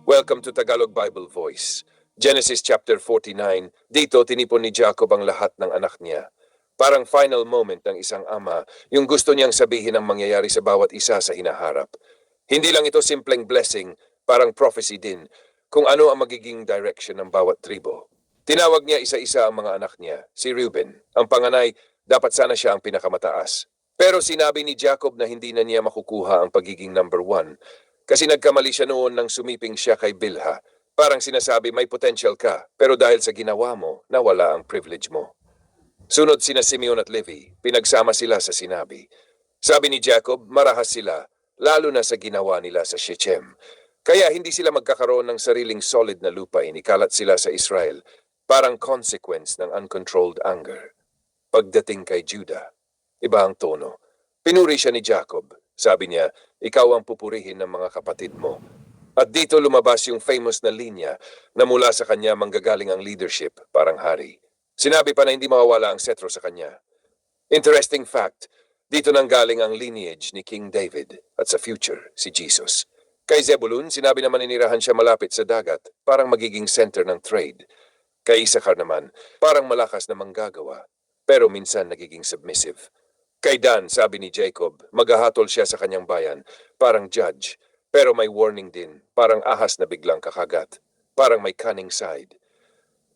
Welcome to Tagalog Bible Voice. Genesis chapter 49, dito tinipon ni Jacob ang lahat ng anak niya. Parang final moment ng isang ama, yung gusto niyang sabihin ang mangyayari sa bawat isa sa hinaharap. Hindi lang ito simpleng blessing, parang prophecy din, kung ano ang magiging direction ng bawat tribo. Tinawag niya isa-isa ang mga anak niya. Si Reuben, ang panganay, dapat sana siya ang pinakamataas. Pero sinabi ni Jacob na hindi na niya makukuha ang pagiging number one. Kasi nagkamali siya noon nang sumiping siya kay Bilha. Parang sinasabi may potential ka, pero dahil sa ginawa mo, nawala ang privilege mo. Sunod sina Simeon at Levi, pinagsama sila sa sinabi. Sabi ni Jacob, marahas sila, lalo na sa ginawa nila sa Shechem. Kaya hindi sila magkakaroon ng sariling solid na lupa, inikalat sila sa Israel, parang consequence ng uncontrolled anger. Pagdating kay Judah, iba ang tono. Pinuri siya ni Jacob. Sabi niya, ikaw ang pupurihin ng mga kapatid mo. At dito lumabas yung famous na linya na mula sa kanya manggagaling ang leadership, parang hari. Sinabi pa na hindi mawawala ang setro sa kanya. Interesting fact, dito nang galing ang lineage ni King David at sa future, si Jesus. Kay Zebulun, sinabi na maninirahan siya malapit sa dagat, parang magiging center ng trade. Kay Isakar naman, parang malakas na manggagawa, pero minsan nagiging submissive. Kay Dan, sabi ni Jacob, maghahatol siya sa kanyang bayan, parang judge, pero may warning din, parang ahas na biglang kakagat, parang may cunning side.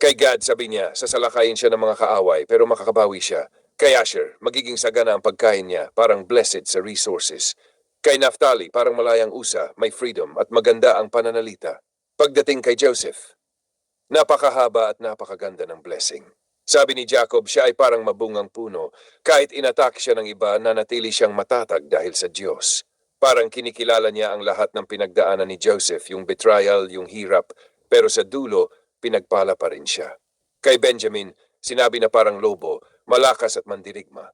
Kay Gad, sabi niya, sasalakayin siya ng mga kaaway, pero makakabawi siya. Kay Asher, magiging sagana ang pagkain niya, parang blessed sa resources. Kay Naphtali, parang malayang usa, may freedom at maganda ang pananalita. Pagdating kay Joseph, napakahaba at napakaganda ng blessing. Sabi ni Jacob, siya ay parang mabungang puno. Kahit inatak siya ng iba, nanatili siyang matatag dahil sa Diyos. Parang kinikilala niya ang lahat ng pinagdaanan ni Joseph, yung betrayal, yung hirap, pero sa dulo, pinagpala pa rin siya. Kay Benjamin, sinabi na parang lobo, malakas at mandirigma.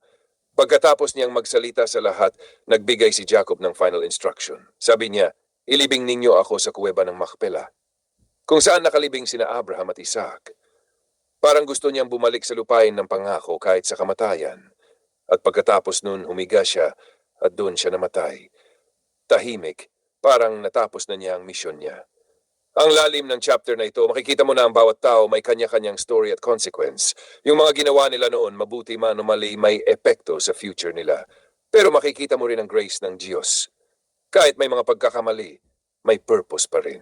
Pagkatapos niyang magsalita sa lahat, nagbigay si Jacob ng final instruction. Sabi niya, ilibing ninyo ako sa kuweba ng Makpela, kung saan nakalibing sina Abraham at Isaac. Parang gusto niyang bumalik sa lupain ng pangako kahit sa kamatayan. At pagkatapos nun, humiga siya at doon siya namatay. Tahimik, parang natapos na niya ang misyon niya. Ang lalim ng chapter na ito, makikita mo na ang bawat tao may kanya-kanyang story at consequence. Yung mga ginawa nila noon, mabuti man o mali, may epekto sa future nila. Pero makikita mo rin ang grace ng Diyos. Kahit may mga pagkakamali, may purpose pa rin.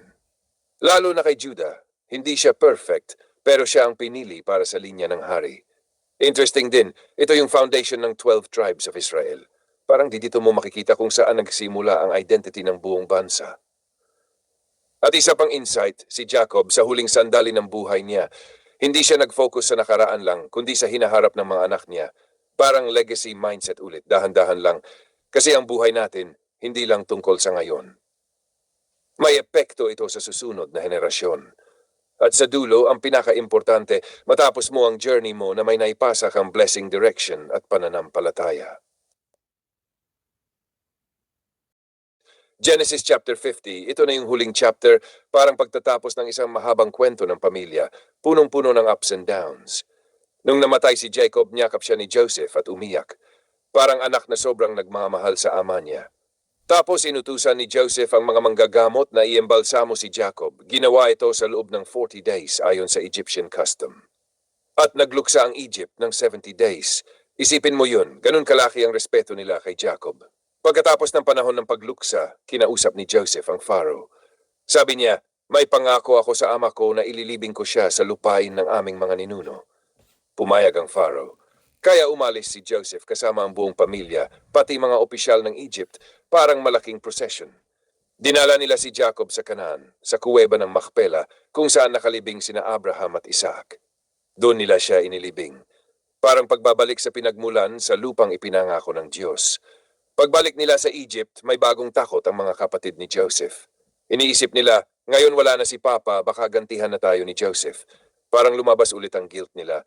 Lalo na kay Judah, hindi siya perfect, pero siya ang pinili para sa linya ng hari. Interesting din, ito yung foundation ng 12 tribes of Israel. Parang dito mo makikita kung saan nagsimula ang identity ng buong bansa. At isa pang insight, si Jacob sa huling sandali ng buhay niya, hindi siya nag-focus sa nakaraan lang, kundi sa hinaharap ng mga anak niya. Parang legacy mindset ulit, dahan-dahan lang. Kasi ang buhay natin, hindi lang tungkol sa ngayon. May epekto ito sa susunod na henerasyon. At sa dulo, ang pinaka-importante, matapos mo ang journey mo na may naipasa kang blessing direction at pananampalataya. Genesis chapter 50, ito na yung huling chapter, parang pagtatapos ng isang mahabang kwento ng pamilya, punong-puno ng ups and downs. Nung namatay si Jacob, niyakap siya ni Joseph at umiyak. Parang anak na sobrang nagmamahal sa ama niya. Tapos inutusan ni Joseph ang mga manggagamot na iembalsamo si Jacob. Ginawa ito sa loob ng 40 days ayon sa Egyptian custom. At nagluksa ang Egypt ng 70 days. Isipin mo yun, ganun kalaki ang respeto nila kay Jacob. Pagkatapos ng panahon ng pagluksa, kinausap ni Joseph ang Pharaoh. Sabi niya, may pangako ako sa ama ko na ililibing ko siya sa lupain ng aming mga ninuno. Pumayag ang Pharaoh. Kaya umalis si Joseph kasama ang buong pamilya, pati mga opisyal ng Egypt, parang malaking procession. Dinala nila si Jacob sa Canaan, sa kuweba ng Makpela, kung saan nakalibing sina Abraham at Isaac. Doon nila siya inilibing. Parang pagbabalik sa pinagmulan sa lupang ipinangako ng Diyos. Pagbalik nila sa Egypt, may bagong takot ang mga kapatid ni Joseph. Iniisip nila, ngayon wala na si Papa, baka gantihan na tayo ni Joseph. Parang lumabas ulit ang guilt nila.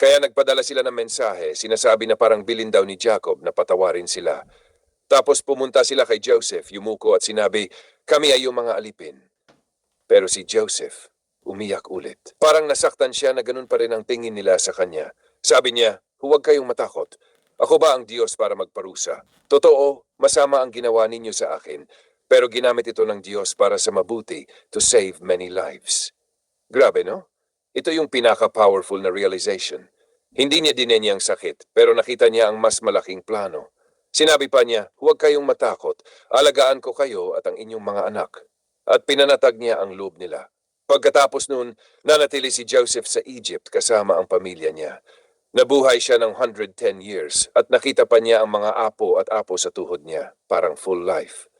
Kaya nagpadala sila ng mensahe, sinasabi na parang bilin daw ni Jacob na patawarin sila. Tapos pumunta sila kay Joseph, yumuko at sinabi, kami ay yung mga alipin. Pero si Joseph, umiyak ulit. Parang nasaktan siya na ganun pa rin ang tingin nila sa kanya. Sabi niya, huwag kayong matakot. Ako ba ang Diyos para magparusa? Totoo, masama ang ginawa ninyo sa akin. pero ginamit ito ng Diyos para sa mabuti to save many lives. Grabe, no? Ito yung pinaka-powerful na realization. Hindi niya dinenya ang sakit, pero nakita niya ang mas malaking plano. Sinabi pa niya, huwag kayong matakot, alagaan ko kayo at ang inyong mga anak. At pinanatag niya ang loob nila. Pagkatapos noon, nanatili si Joseph sa Egypt kasama ang pamilya niya. Nabuhay siya ng 110 years at nakita pa niya ang mga apo at apo sa tuhod niya, parang full life.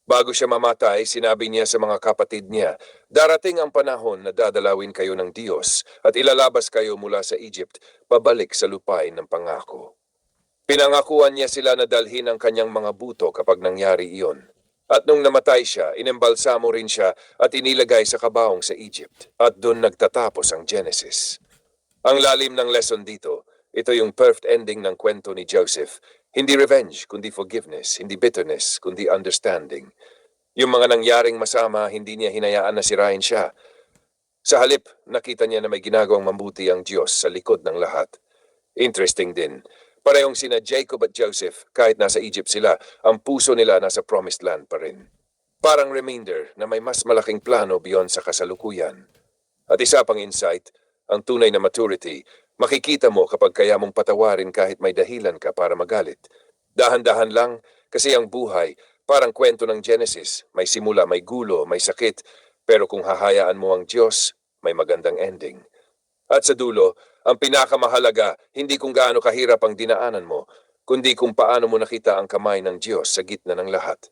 Bago siya mamatay, sinabi niya sa mga kapatid niya, darating ang panahon na dadalawin kayo ng Diyos at ilalabas kayo mula sa Egypt, pabalik sa lupain ng pangako. Pinangakuan niya sila na dalhin ang kanyang mga buto kapag nangyari iyon. At nung namatay siya, inembalsamo rin siya at inilagay sa kabaong sa Egypt. At doon nagtatapos ang Genesis. Ang lalim ng lesson dito, ito yung perfect ending ng kwento ni Joseph. Hindi revenge, kundi forgiveness. Hindi bitterness, kundi understanding. Yung mga nangyaring masama, hindi niya hinayaan na sirain siya. Sa halip, nakita niya na may ginagawang mabuti ang Diyos sa likod ng lahat. Interesting din. Parehong sina Jacob at Joseph, kahit nasa Egypt sila, ang puso nila nasa promised land pa rin. Parang reminder na may mas malaking plano beyond sa kasalukuyan. At isa pang insight, ang tunay na maturity, makikita mo kapag kaya mong patawarin kahit may dahilan ka para magalit. Dahan-dahan lang, kasi ang buhay, parang kwento ng Genesis, may simula, may gulo, may sakit, pero kung hahayaan mo ang Diyos, may magandang ending. At sa dulo, ang pinakamahalaga, hindi kung gaano kahirap ang dinaanan mo, kundi kung paano mo nakita ang kamay ng Diyos sa gitna ng lahat.